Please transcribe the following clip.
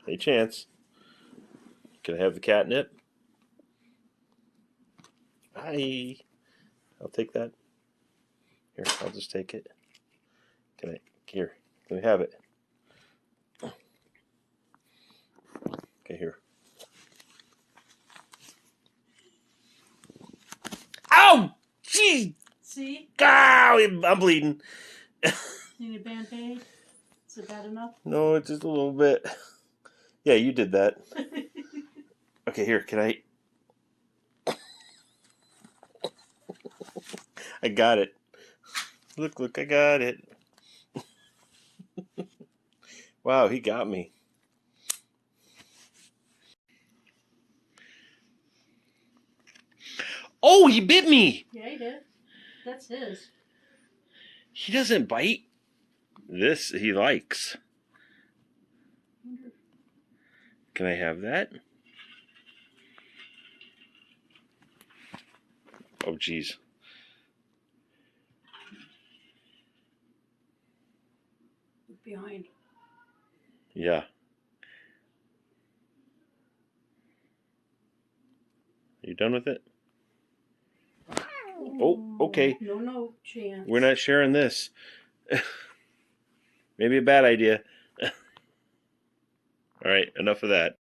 Hey, Chance. Can I have the catnip? Hi. I'll take that. Here, I'll just take it. Can I? Here, let me have it. Okay, here. Ow! Jeez! See? Ow! I'm bleeding. You need a Band-Aid? Is it bad enough? No, it's just a little bit. Yeah, you did that. Okay, here, can I? I got it. Look, I got it. Wow, he got me. Oh, he bit me! Yeah, he did. That's his. He doesn't bite. This he likes. Can I have that? Oh, jeez. Behind. Yeah. You done with it? Oh, okay. No, Chance. We're not sharing this. Maybe a bad idea. All right, enough of that.